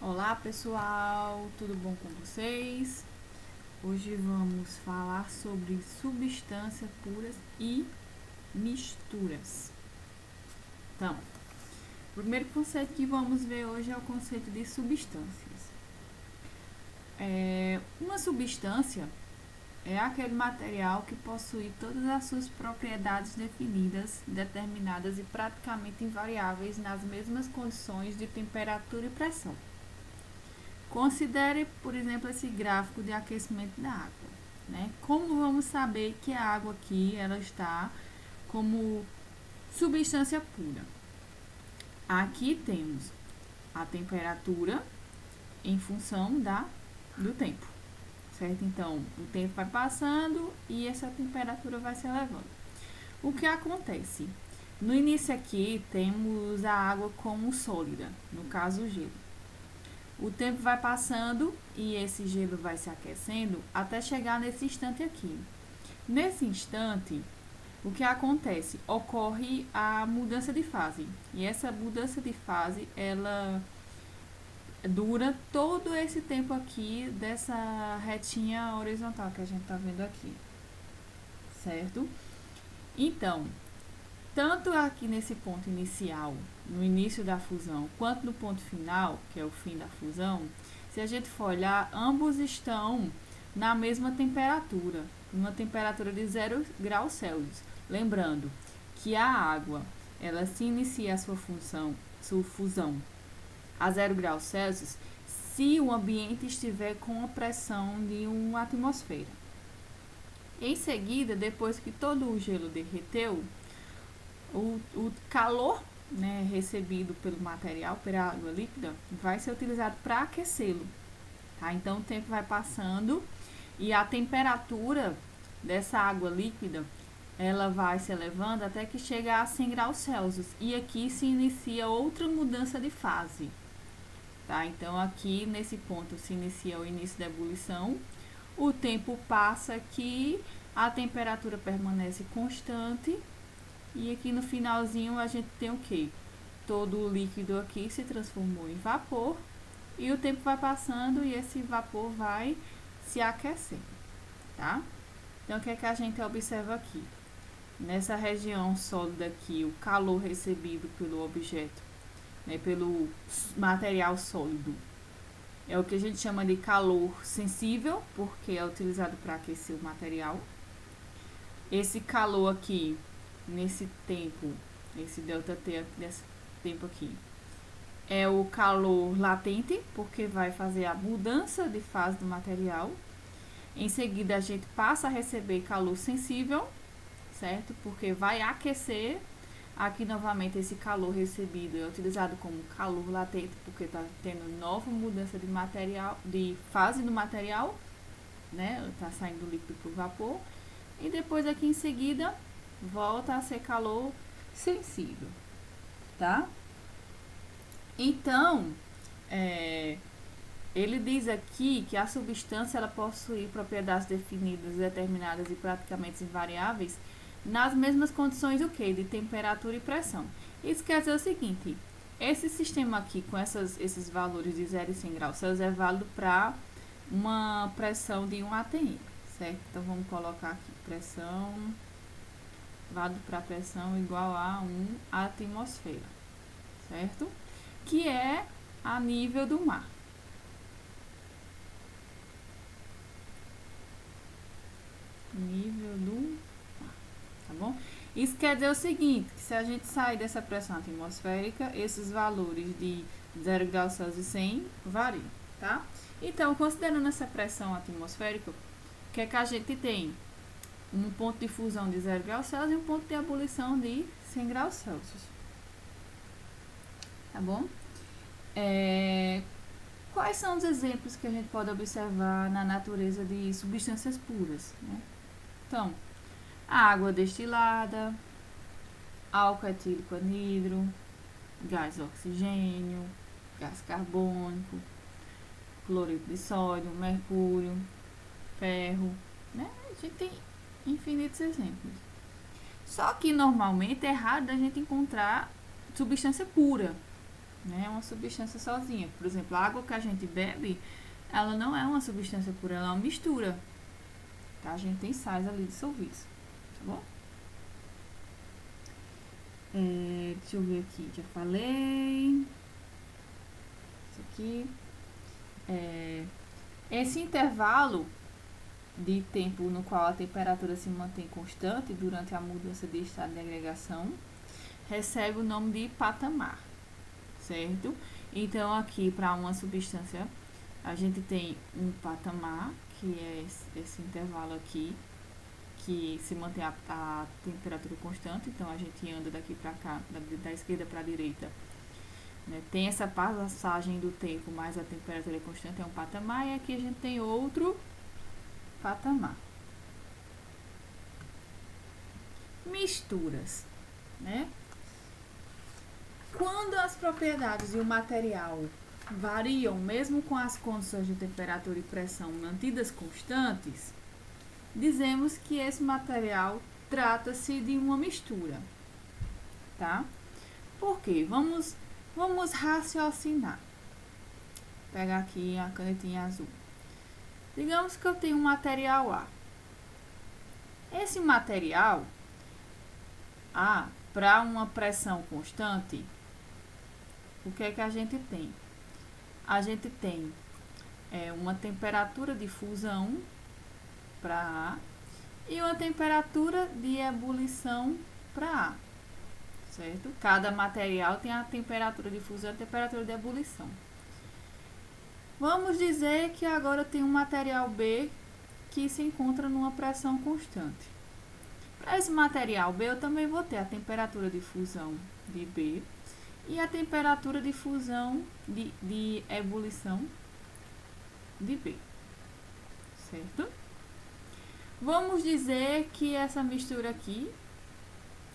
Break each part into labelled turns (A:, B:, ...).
A: Olá pessoal, tudo bom com vocês? Hoje vamos falar sobre substâncias puras e misturas. Então, o primeiro conceito que vamos ver hoje é o conceito de substâncias. Uma substância é aquele material que possui todas as suas propriedades definidas, determinadas e praticamente invariáveis nas mesmas condições de temperatura e pressão. Considere, por exemplo, esse gráfico de aquecimento da água. Né? Como vamos saber que a água aqui ela está como substância pura? Aqui temos a temperatura em função do tempo, certo? Então, o tempo vai passando e essa temperatura vai se elevando. O que acontece? No início aqui temos a água como sólida, no caso o gelo. O tempo vai passando e esse gelo vai se aquecendo até chegar nesse instante aqui. Nesse instante, o que acontece? Ocorre a mudança de fase. E essa mudança de fase, ela dura todo esse tempo aqui dessa retinha horizontal que a gente está vendo aqui. Certo? Então, tanto aqui nesse ponto inicial, no início da fusão, quanto no ponto final, que é o fim da fusão, se a gente for olhar, ambos estão na mesma temperatura, uma temperatura de 0 graus Celsius. Lembrando que a água, ela se inicia a sua fusão a 0 graus Celsius se o ambiente estiver com a pressão de uma atmosfera. Em seguida, depois que todo o gelo derreteu, o calor, né, recebido pelo material, pela água líquida, vai ser utilizado para aquecê-lo. Tá? Então o tempo vai passando e a temperatura dessa água líquida ela vai se elevando até que chega a 100 graus Celsius. E aqui se inicia outra mudança de fase. Tá? Então aqui nesse ponto se inicia o início da ebulição. O tempo passa aqui, a temperatura permanece constante. E aqui no finalzinho a gente tem o que? Todo o líquido aqui se transformou em vapor e o tempo vai passando e esse vapor vai se aquecendo, tá? Então o que é que a gente observa aqui? Nessa região sólida aqui, o calor recebido pelo objeto, né, pelo material sólido, é o que a gente chama de calor sensível, porque é utilizado para aquecer o material. Esse calor aqui nesse tempo, esse ΔT desse tempo aqui, é o calor latente, porque vai fazer a mudança de fase do material. Em seguida, a gente passa a receber calor sensível, certo? Porque vai aquecer. Aqui, novamente, esse calor recebido é utilizado como calor latente, porque está tendo nova mudança de material, de fase do material, né? Está saindo do líquido para o vapor. E depois, aqui em seguida, volta a ser calor sensível, tá? Então, ele diz aqui que a substância ela possui propriedades definidas, determinadas e praticamente invariáveis nas mesmas condições do que? De temperatura e pressão. Isso quer dizer o seguinte, esse sistema aqui com esses valores de 0 e 100 graus Celsius é válido para uma pressão de 1 atm, certo? Então, vamos colocar aqui pressão válido para pressão igual a 1 atmosfera, certo? Que é a nível do mar. Nível do mar, tá bom? Isso quer dizer o seguinte, que se a gente sair dessa pressão atmosférica, esses valores de 0 graus Celsius e 100 variam, tá? Então, considerando essa pressão atmosférica, o que é que a gente tem? Um ponto de fusão de 0 graus Celsius e um ponto de ebulição de 100 graus Celsius. Tá bom? Quais são os exemplos que a gente pode observar na natureza de substâncias puras? Né? Então, água destilada, álcool etílico anidro, gás oxigênio, gás carbônico, cloreto de sódio, mercúrio, ferro, né? A gente tem infinitos exemplos. Só que normalmente é raro da gente encontrar substância pura, né? É uma substância sozinha. Por exemplo, a água que a gente bebe, ela não é uma substância pura, ela é uma mistura. Tá? A gente tem sais ali dissolvidos, tá bom? Deixa eu ver aqui, já falei. Isso aqui. Esse intervalo de tempo no qual a temperatura se mantém constante durante a mudança de estado de agregação recebe o nome de patamar, certo? Então, aqui, para uma substância, a gente tem um patamar, que é esse intervalo aqui, que se mantém a temperatura constante. Então, a gente anda daqui para cá, da esquerda para a direita, né? Tem essa passagem do tempo, mas a temperatura é constante, é um patamar. E aqui a gente tem outro patamar. Misturas, né? Quando as propriedades de um material variam, mesmo com as condições de temperatura e pressão mantidas constantes, dizemos que esse material trata-se de uma mistura, tá? Por quê? Vamos raciocinar. Vou pegar aqui a canetinha azul. Digamos que eu tenho um material A. Esse material A, para uma pressão constante, o que é que a gente tem? A gente tem uma temperatura de fusão para A e uma temperatura de ebulição para A, certo? Cada material tem a temperatura de fusão e a temperatura de ebulição. Vamos dizer que agora tem um material B que se encontra numa pressão constante. Para esse material B, eu também vou ter a temperatura de fusão de B e a temperatura de fusão de ebulição de B, certo? Vamos dizer que essa mistura aqui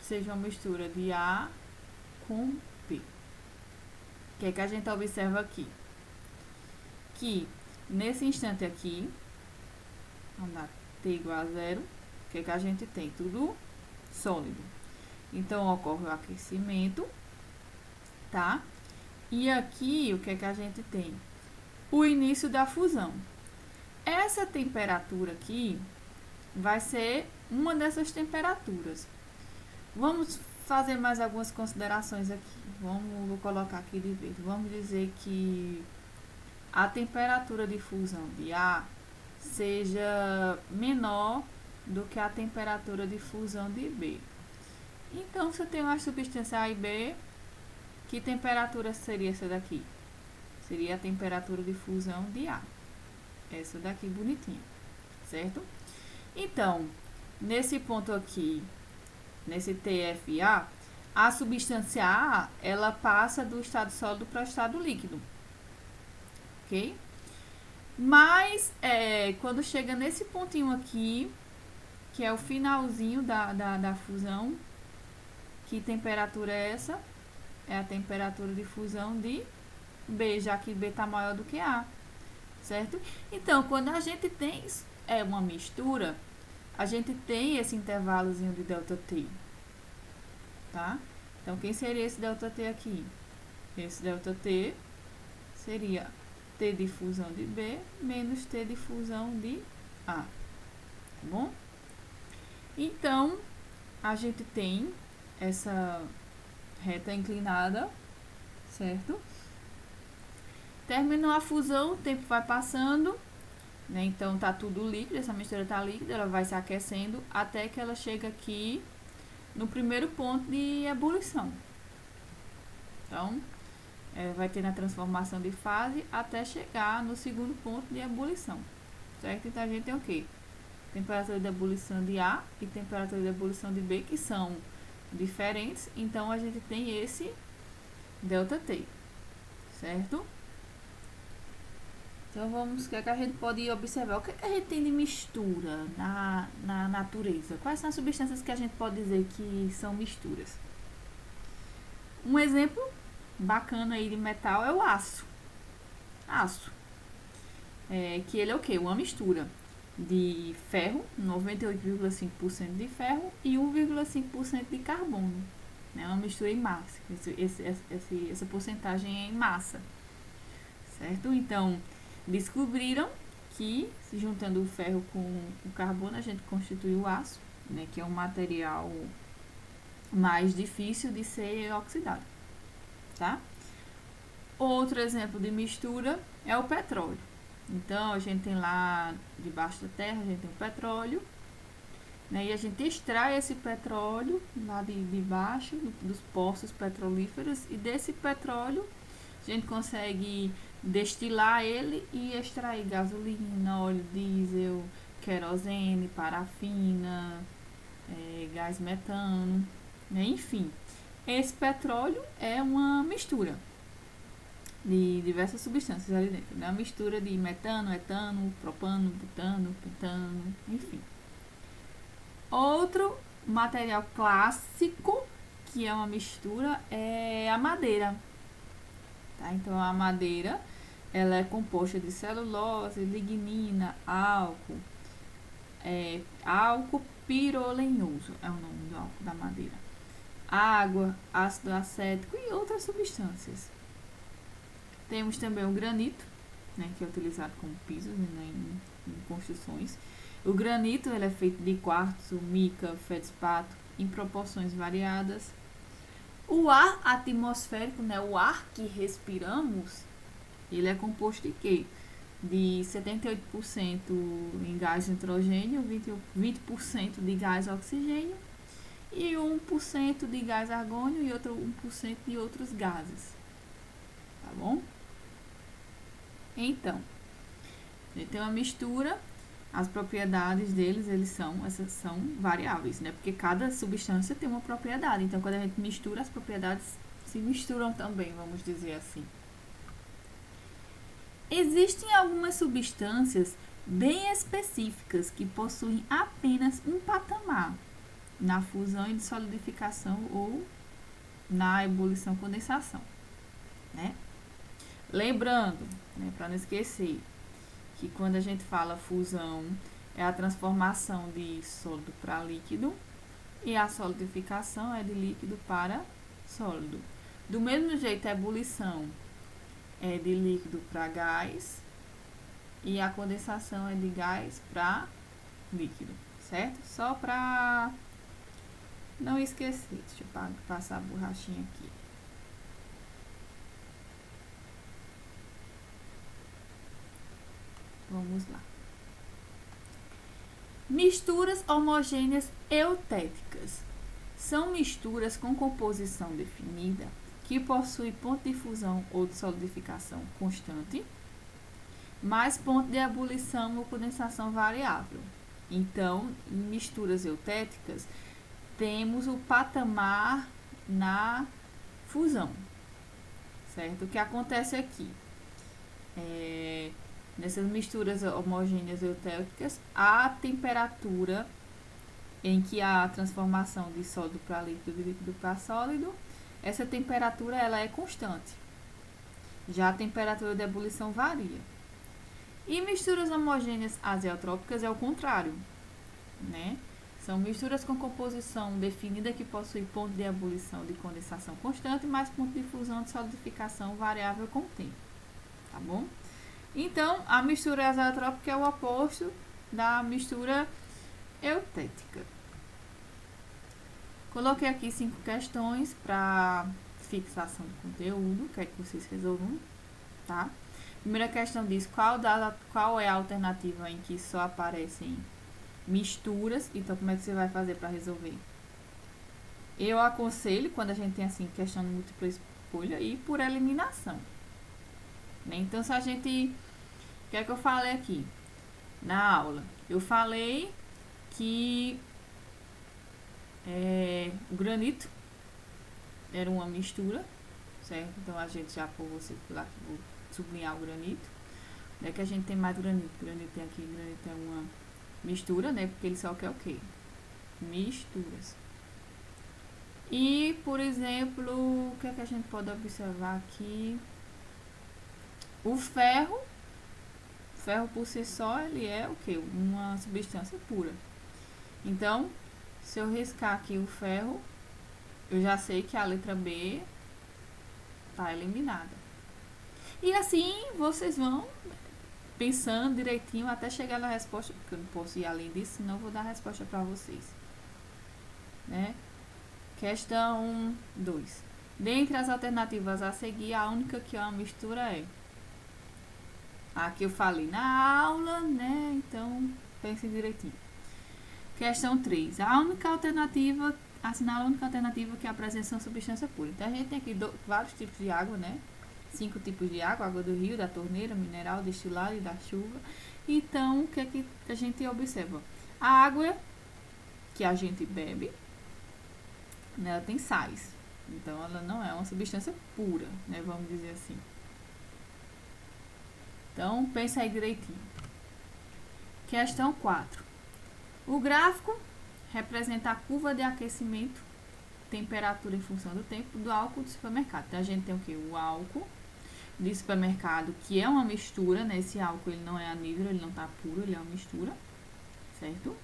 A: seja uma mistura de A com B. O que é que a gente observa aqui? Que nesse instante aqui, vamos dar T igual a zero, o que é que a gente tem? Tudo sólido. Então, ocorre o aquecimento, tá? E aqui, o que é que a gente tem? O início da fusão. Essa temperatura aqui vai ser uma dessas temperaturas. Vamos fazer mais algumas considerações aqui. Vou colocar aqui de verde. Vamos dizer que a temperatura de fusão de A seja menor do que a temperatura de fusão de B. Então, se eu tenho uma substância A e B, que temperatura seria essa daqui? Seria a temperatura de fusão de A. Essa daqui bonitinha, certo? Então, nesse ponto aqui, nesse TFA, a substância A, ela passa do estado sólido para o estado líquido, ok? Mas, quando chega nesse pontinho aqui, que é o finalzinho da fusão, que temperatura é essa? É a temperatura de fusão de B, já que B está maior do que A, certo? Então, quando a gente tem uma mistura, a gente tem esse intervalozinho de ΔT, tá? Então, quem seria esse ΔT aqui? Esse ΔT seria T de fusão de B menos T de fusão de A, tá bom? Então, a gente tem essa reta inclinada, certo? Terminou a fusão, o tempo vai passando, né? Então, tá tudo líquido, essa mistura tá líquida, ela vai se aquecendo até que ela chega aqui no primeiro ponto de ebulição. Então, vai ter na transformação de fase até chegar no segundo ponto de ebulição, certo? Então, a gente tem o quê? Temperatura de ebulição de A e temperatura de ebulição de B, que são diferentes. Então, a gente tem esse ΔT, certo? Então, vamos, o que é que a gente pode observar? O que é que a gente tem de mistura na natureza? Quais são as substâncias que a gente pode dizer que são misturas? Um exemplo bacana aí de metal é o aço. Aço. Que ele é o quê? Uma mistura de ferro, 98,5% de ferro e 1,5% de carbono. né? Uma mistura em massa. Essa porcentagem é em massa, certo? Então, descobriram que, se juntando o ferro com o carbono, a gente constitui o aço, né? Que é um material mais difícil de ser oxidado, tá? Outro exemplo de mistura é o petróleo. Então, a gente tem lá debaixo da terra, a gente tem o petróleo, né? E a gente extrai esse petróleo lá de baixo, dos poços petrolíferos, e desse petróleo a gente consegue destilar ele e extrair gasolina, óleo diesel, querosene, parafina, gás metano, né? Enfim, esse petróleo é uma mistura de diversas substâncias ali dentro, né? Uma mistura de metano, etano, propano, butano, pentano, enfim. Outro material clássico que é uma mistura é a madeira, tá? Então a madeira ela é composta de celulose, lignina, álcool pirolenhoso é o nome do álcool da madeira, água, ácido acético e outras substâncias. Temos também o granito, né, que é utilizado como piso, né, em construções. O granito ele é feito de quartzo, mica, feldspato em proporções variadas. O ar atmosférico, né, o ar que respiramos, ele é composto de quê? De 78% em gás nitrogênio, 20% de gás oxigênio e 1% de gás argônio e outro 1% de outros gases. Tá bom? Então, ele tem uma mistura, as propriedades deles, essas são variáveis, né? Porque cada substância tem uma propriedade. Então, quando a gente mistura, as propriedades se misturam também, vamos dizer assim. Existem algumas substâncias bem específicas que possuem apenas um patamar na fusão e solidificação ou na ebulição-condensação, né? Lembrando, né, para não esquecer, que quando a gente fala fusão, é a transformação de sólido para líquido e a solidificação é de líquido para sólido. Do mesmo jeito, a ebulição é de líquido para gás e a condensação é de gás para líquido, certo? Só para não esquecer, deixa eu passar a borrachinha aqui. Vamos lá. Misturas homogêneas eutéticas são misturas com composição definida que possuem ponto de fusão ou de solidificação constante, mais ponto de ebulição ou condensação variável. Então, em misturas eutéticas, temos o patamar na fusão, certo? O que acontece aqui? Nessas misturas homogêneas eutéticas, a temperatura em que há a transformação de sólido para líquido, de líquido para sólido, essa temperatura ela é constante. Já a temperatura de ebulição varia. E misturas homogêneas azeotrópicas é o contrário, né? São misturas com composição definida que possuem ponto de ebulição de condensação constante, mais ponto de fusão de solidificação variável com o tempo, tá bom? Então, a mistura azeotrópica é o oposto da mistura eutética. Coloquei aqui 5 questões para fixação do conteúdo, quer que vocês resolvam, tá? Primeira questão diz qual é a alternativa em que só aparecem misturas. Então, como é que você vai fazer para resolver? Eu aconselho, quando a gente tem assim questão de múltipla escolha, ir por eliminação. Então, se a gente... O que é que eu falei aqui? Na aula, eu falei que o granito era uma mistura, certo? Então, a gente já, por você lá, vou sublinhar o granito. Não é que a gente tem mais granito. Granito tem aqui, granito é uma mistura, né? Porque ele só quer o quê? Misturas. E, por exemplo, o que é que a gente pode observar aqui? O ferro por si só, ele é o quê? Uma substância pura. Então, se eu riscar aqui o ferro, eu já sei que a letra B está eliminada. E assim vocês vão pensando direitinho até chegar na resposta, porque eu não posso ir além disso, senão eu vou dar a resposta para vocês. Né? Questão 2. Dentre as alternativas a seguir, a única que é uma mistura é a que eu falei na aula, né? Então, pensem direitinho. Questão 3. A única alternativa, assinala a única alternativa que é a presença de substância pura. Então, a gente tem aqui vários tipos de água, né? 5 tipos de água: água do rio, da torneira, mineral, destilada e da chuva. Então, o que é que a gente observa? A água que a gente bebe, né, ela tem sais. Então, ela não é uma substância pura, né? Vamos dizer assim. Então, pensa aí direitinho. Questão 4. O gráfico representa a curva de aquecimento, temperatura em função do tempo, do álcool do supermercado. Então, a gente tem o que? O álcool de supermercado, que é uma mistura, né? Esse álcool, ele não é anídro, ele não tá puro, ele é uma mistura, certo?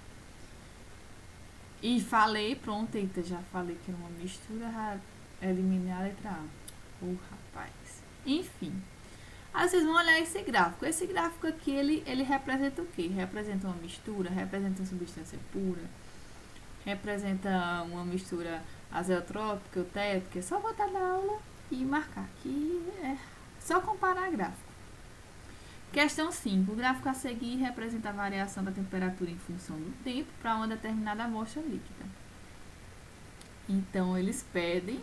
A: E falei, pronto, eita, já falei que era uma mistura, eliminei a letra A. Rapaz. Enfim. Aí vocês vão olhar esse gráfico. Esse gráfico aqui, ele representa o quê? Representa uma mistura, representa uma substância pura, representa uma mistura azeotrópica, eutética. É só botar na aula e marcar. Aqui é só comparar gráfico. Questão 5. O gráfico a seguir representa a variação da temperatura em função do tempo para uma determinada amostra líquida. Então, eles pedem,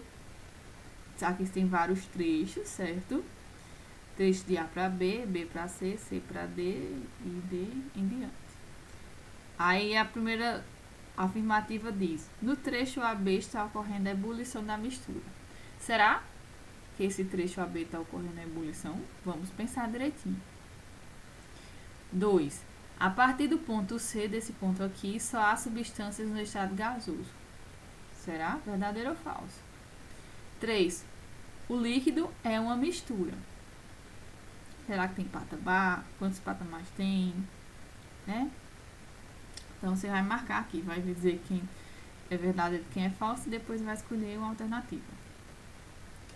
A: aqui tem vários trechos, certo? Trecho de A para B, B para C, C para D e D em diante. Aí a primeira afirmativa diz: no trecho AB está ocorrendo a ebulição da mistura. Será que esse trecho AB está ocorrendo a ebulição? Vamos pensar direitinho. 2. A partir do ponto C, desse ponto aqui, só há substâncias no estado gasoso. Será verdadeiro ou falso? 3. O líquido é uma mistura. Será que tem patamar? Quantos patamares tem? Né? Então, você vai marcar aqui, vai dizer quem é verdadeiro e quem é falso, e depois vai escolher uma alternativa.